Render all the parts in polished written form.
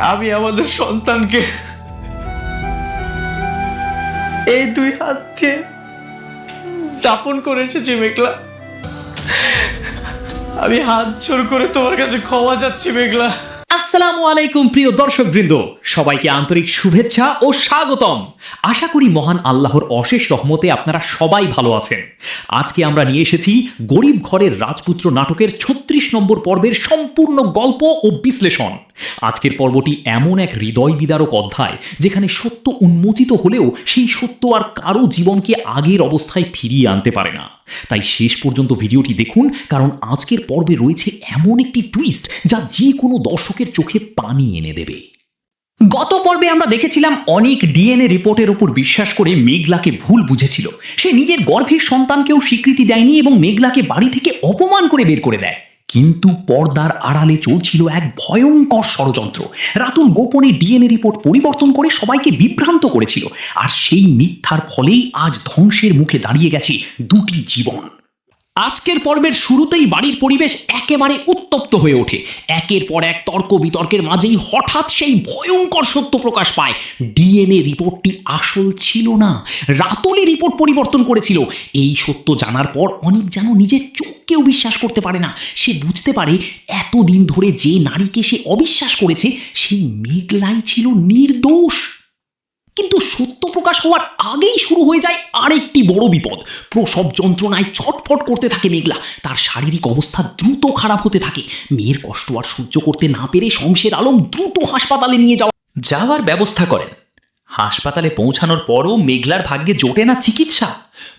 আমি আমাদের সন্তানকে এই দুই হাত দিয়ে দাফন করে এসেছি মেঘলা। আমি হাত জোর করে তোমার কাছে ক্ষমা চাচ্ছি মেঘলা। আসসালামু আলাইকুম প্রিয় দর্শকবৃন্দ, সবাইকে আন্তরিক শুভেচ্ছা ও স্বাগতম। আশা করি মহান আল্লাহর অশেষ রহমতে আপনারা সবাই ভালো আছেন। আজকে আমরা নিয়ে এসেছি গরিব ঘরের রাজপুত্র নাটকের ৩৬ নম্বর পর্বের সম্পূর্ণ গল্প ও বিশ্লেষণ। আজকের পর্বটি এমন এক হৃদয় বিদারক অধ্যায় যেখানে সত্য উন্মোচিত হলেও সেই সত্য আর কারো জীবনকে আগের অবস্থায় ফিরিয়ে আনতে পারে না। তাই শেষ পর্যন্ত ভিডিওটি দেখুন, কারণ আজকের পর্বে রয়েছে এমন একটি টুইস্ট যা যে কোনো দর্শকের চোখে পানি এনে দেবে। গত পর্বে আমরা দেখেছিলাম অনেক ডিএনএ রিপোর্টের উপর বিশ্বাস করে মেঘলাকে ভুল বুঝেছিল। সে নিজের গর্ভের সন্তানকেও স্বীকৃতি দেয়নি এবং মেঘলাকে বাড়ি থেকে অপমান করে বের করে দেয়। কিন্তু পর্দার আড়ালে চলছিল এক ভয়ঙ্কর ষড়যন্ত্র। রাতুল গোপনে ডিএনএ রিপোর্ট পরিবর্তন করে সবাইকে বিভ্রান্ত করেছিল, আর সেই মিথ্যার ফলেই আজ ধ্বংসের মুখে দাঁড়িয়ে গেছে দুটি জীবন। আজকের পর্বের শুরুতেই বাড়ির পরিবেশ একেবারে উত্তপ্ত হয়ে ওঠে। একের পর এক তর্ক বিতর্কের মাঝেই হঠাৎ সেই ভয়ঙ্কর সত্য প্রকাশ পায়। ডিএনএ রিপোর্টটি আসল ছিল না, রাতুলই রিপোর্ট পরিবর্তন করেছিল। এই সত্য জানার পর অনেক যেন নিজের চোখকেও বিশ্বাস করতে পারে না। সে বুঝতে পারে এতদিন ধরে যে নারীকে সে অবিশ্বাস করেছে সেই মেঘলাই ছিল নির্দোষ। কিন্তু সত্য প্রকাশ হওয়ার আগেই শুরু হয়ে যায় আরেকটি বড় বিপদ। প্রসব যন্ত্রণায় ছটফট করতে থাকে মেঘলা। তার শারীরিক অবস্থা দ্রুত খারাপ হতে থাকে। মেয়ের কষ্ট আর সহ্য করতে না পেরে শমশের আলম দ্রুত হাসপাতালে নিয়ে যাওয়ার ব্যবস্থা করেন। হাসপাতালে পৌঁছানোর পরও মেঘলার ভাগ্যে জোটে না চিকিৎসা।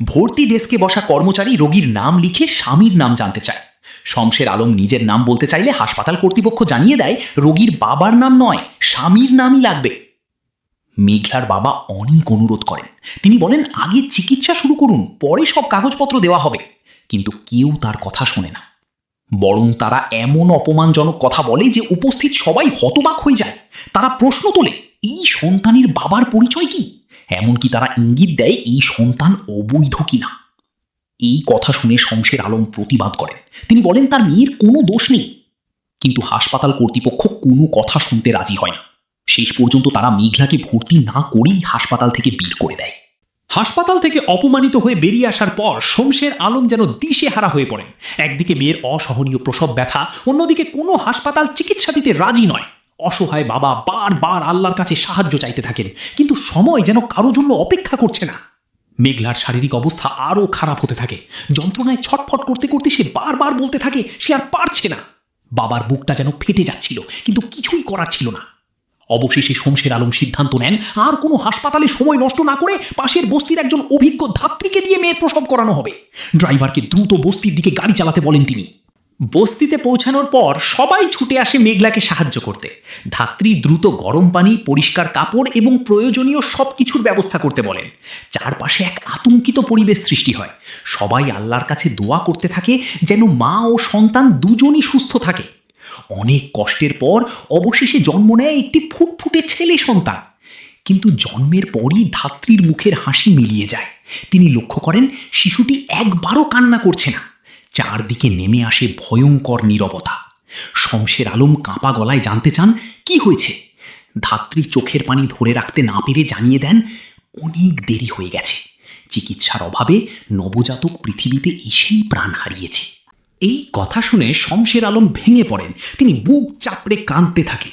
ভর্তি ডেস্কে বসা কর্মচারী রোগীর নাম লিখে স্বামীর নাম জানতে চায়। শমশের আলম নিজের নাম বলতে চাইলে হাসপাতাল কর্তৃপক্ষ জানিয়ে দেয় রোগীর বাবার নাম নয়, স্বামীর নামই লাগবে। মেঘলার বাবা অনেক অনুরোধ করেন। তিনি বলেন আগে চিকিৎসা শুরু করুন, পরে সব কাগজপত্র দেওয়া হবে। কিন্তু কেউ তার কথা শোনে না। বরং তারা এমন অপমানজনক কথা বলে যে উপস্থিত সবাই হতবাক হয়ে যায়। তারা প্রশ্ন তোলে এই সন্তানের বাবার পরিচয় কি, এমনকি তারা ইঙ্গিত দেয় এই সন্তান অবৈধ কিনা। এই কথা শুনে শমশের আলম প্রতিবাদ করেন। তিনি বলেন তার মেয়ের কোনো দোষ নেই। কিন্তু হাসপাতাল কর্তৃপক্ষ কোনো কথা শুনতে রাজি হয় না। শেষ পর্যন্ত তারা মেঘলাকে ভর্তি না করেই হাসপাতাল থেকে বের করে দেয়। হাসপাতাল থেকে অপমানিত হয়ে বেরিয়ে আসার পর শমশের আলম যেন দিশেহারা হয়ে পড়েন। একদিকে মেয়ের অসহনীয় প্রসব ব্যথা, অন্যদিকে কোনো হাসপাতাল চিকিৎসা দিতে রাজি নয়। অসহায় বাবা বারবার আল্লাহর কাছে সাহায্য চাইতে থাকেন, কিন্তু সময় যেন কারো জন্য অপেক্ষা করছে না। মেঘলার শারীরিক অবস্থা আরও খারাপ হতে থাকে। যন্ত্রণায় ছটফট করতে করতে সে বারবার বলতে থাকে সে আর পারছে না। বাবার বুকটা যেন ফেটে যাচ্ছিল, কিন্তু কিছুই করার ছিল না। অবশেষে শমশের আলম সিদ্ধান্ত নেন আর কোনো হাসপাতালে সময় নষ্ট না করে পাশের বস্তির একজন অভিজ্ঞ ধাত্রীকে দিয়ে মেয়ের প্রসব করানো হবে। ড্রাইভারকে দ্রুত বস্তির দিকে গাড়ি চালাতে বলেন তিনি। বস্তিতে পৌঁছানোর পর সবাই ছুটে আসে মেঘলাকে সাহায্য করতে। ধাত্রী দ্রুত গরম পানি, পরিষ্কার কাপড় এবং প্রয়োজনীয় সব কিছুর ব্যবস্থা করতে বলেন। চারপাশে এক আতঙ্কিত পরিবেশ সৃষ্টি হয়। সবাই আল্লাহর কাছে দোয়া করতে থাকে যেন মা ও সন্তান দুজনই সুস্থ থাকে। অনেক কষ্টের পর অবশেষে জন্ম নেয় একটি ফুটফুটে ছেলে সন্তান। কিন্তু জন্মের পরই ধাত্রীর মুখের হাসি মিলিয়ে যায়। তিনি লক্ষ্য করেন শিশুটি একবারও কান্না করছে না। চারদিকে নেমে আসে ভয়ঙ্কর নীরবতা। শমশের আলম কাঁপা গলায় জানতে চান কি হয়েছে। ধাত্রী চোখের পানি ধরে রাখতে না পেরে জানিয়ে দেন অনেক দেরি হয়ে গেছে। চিকিৎসার অভাবে নবজাতক পৃথিবীতে এসেই প্রাণ হারিয়েছে। এই কথা শুনে শমশের আলম ভেঙে পড়েন। তিনি বুক চাপড়ে কাঁদতে থাকেন।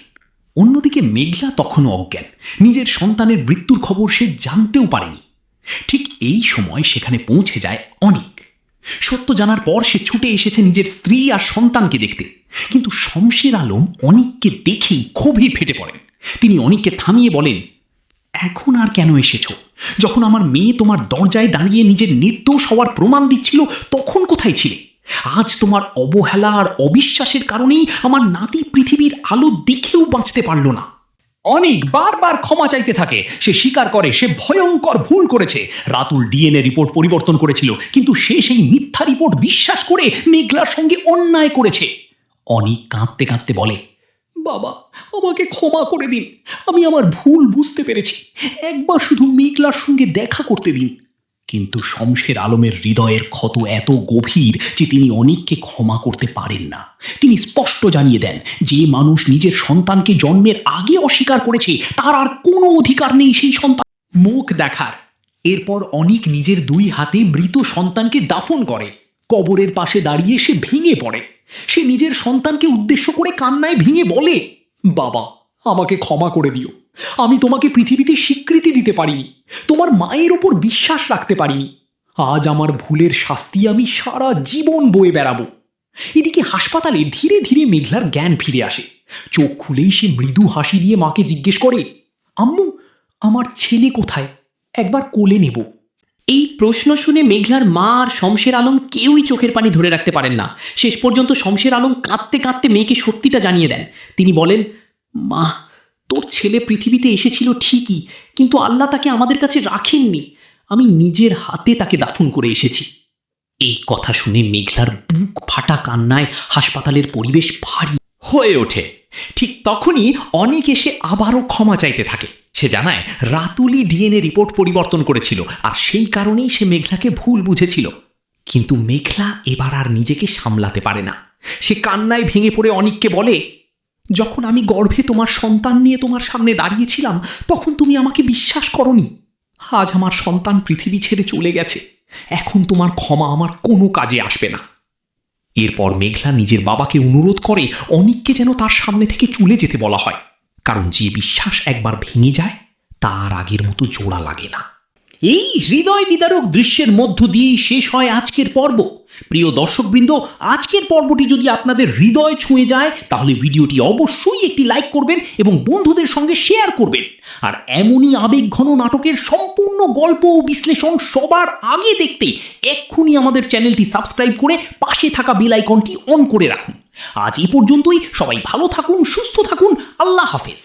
অন্যদিকে মেঘলা তখনও অজ্ঞান। নিজের সন্তানের মৃত্যুর খবর সে জানতেও পারেনি। ঠিক এই সময় সেখানে পৌঁছে যায় অনিক। সত্য জানার পর সে ছুটে এসেছে নিজের স্ত্রী আর সন্তানকে দেখতে। কিন্তু শমশের আলম অনিককে দেখেই ক্ষোভে ফেটে পড়েন। তিনি অনিককে থামিয়ে বলেন এখন আর কেন এসেছো? যখন আমার মেয়ে তোমার দরজায় দাঁড়িয়ে নিজের নির্দোষ হওয়ার প্রমাণ দিচ্ছিল তখন কোথায় ছিলে? আজ তোমার অবহেলা আর অবিশ্বাসের কারণেই আমার নাতি পৃথিবীর আলো দেখেও বাঁচতে পারল না। অনেক বারবার ক্ষমা চাইতে থাকে। সে স্বীকার করে সে ভয়ঙ্কর ভুল করেছে। রাতুল ডিএনএ রিপোর্ট পরিবর্তন করেছিল, কিন্তু সে সেই মিথ্যা রিপোর্ট বিশ্বাস করে মেঘলার সঙ্গে অন্যায় করেছে। অনেক কাঁদতে কাঁদতে বলে বাবা আমাকে ক্ষমা করে দিন, আমি আমার ভুল বুঝতে পেরেছি। একবার শুধু মেঘলার সঙ্গে দেখা করতে দিন। কিন্তু শমশের আলমের হৃদয়ের ক্ষত এত গভীর যে তিনি অনিককে ক্ষমা করতে পারেন না। তিনি স্পষ্ট জানিয়ে দেন, যে মানুষ নিজের সন্তানকে জন্মের আগে অস্বীকার করেছে তার আর কোনো অধিকার নেই সেই সন্তান মুখ দেখার। এরপর অনিক নিজের 2 হাতে মৃত সন্তানকে দাফন করে। কবরের পাশে দাঁড়িয়ে সে ভেঙে পড়ে। সে নিজের সন্তানকে উদ্দেশ্য করে কান্নায় ভেঙে বলে, বাবা, আমাকে ক্ষমা করে দিও। আমি তোমাকে পৃথিবীতে স্বীকৃতি দিতে পারিনি, তোমার মায়ের ওপর বিশ্বাস রাখতে পারিনি। আজ আমার ভুলের শাস্তি আমি সারা জীবন বয়ে বেড়াবো। এদিকে হাসপাতালে ধীরে ধীরে মেঘলার জ্ঞান ফিরে আসে। চোখ খুলেই সে মৃদু হাসি দিয়ে মাকে জিজ্ঞেস করে, আম্মু, আমার ছেলে কোথায়? একবার কোলে নেব। এই প্রশ্ন শুনে মেঘলার মা আর শমশের আলম কেউই চোখের পানি ধরে রাখতে পারেন না। শেষ পর্যন্ত শমশের আলম কাঁদতে কাঁদতে মেয়েকে সত্যিটা জানিয়ে দেন। তিনি বলেন, মা, তোর ছেলে পৃথিবীতে এসেছিল ঠিকই, কিন্তু আল্লাহ তাকে আমাদের কাছে রাখেননি। আমি নিজের হাতে তাকে দাফন করে এসেছি। এই কথা শুনে মেঘলার বুক ফাটা কান্নায় হাসপাতালের পরিবেশ ভারী হয়ে ওঠে। ঠিক তখনই অনিক এসে আবারও ক্ষমা চাইতে থাকে। সে জানায় রাতুলি ডিএনএ রিপোর্ট পরিবর্তন করেছিল, আর সেই কারণেই সে মেঘলাকে ভুল বুঝেছিল। কিন্তু মেঘলা এবার আর নিজেকে সামলাতে পারে না। সে কান্নায় ভেঙে পড়ে অনিককে বলে, যখন আমি গর্ভে তোমার সন্তান নিয়ে তোমার সামনে দাঁড়িয়েছিলাম তখন তুমি আমাকে বিশ্বাস করনি। আজ আমার সন্তান পৃথিবী ছেড়ে চলে গেছে, এখন তোমার ক্ষমা আমার কোনো কাজে আসবে না। এরপর মেঘলা নিজের বাবাকে অনুরোধ করে অনিককে যেন তার সামনে থেকে চলে যেতে বলা হয়, কারণ যে বিশ্বাস একবার ভেঙে যায় তার আগের মতো জোড়া লাগে না। এই হৃদয় বিদারক দৃশ্যের মধ্য দিয়েই শেষ হয় আজকের পর্ব। প্রিয় দর্শকবৃন্দ, আজকের পর্বটি যদি আপনাদের হৃদয় ছুঁয়ে যায় তাহলে ভিডিওটি অবশ্যই একটি লাইক করবেন এবং বন্ধুদের সঙ্গে শেয়ার করবেন। আর এমনই আবেগঘন নাটকের সম্পূর্ণ গল্প ও বিশ্লেষণ সবার আগে দেখতে এক্ষুনি আমাদের চ্যানেলটি সাবস্ক্রাইব করে পাশে থাকা বেল আইকনটি অন করে রাখুন। আজ এই পর্যন্তই। সবাই ভালো থাকুন, সুস্থ থাকুন। আল্লাহ হাফেজ।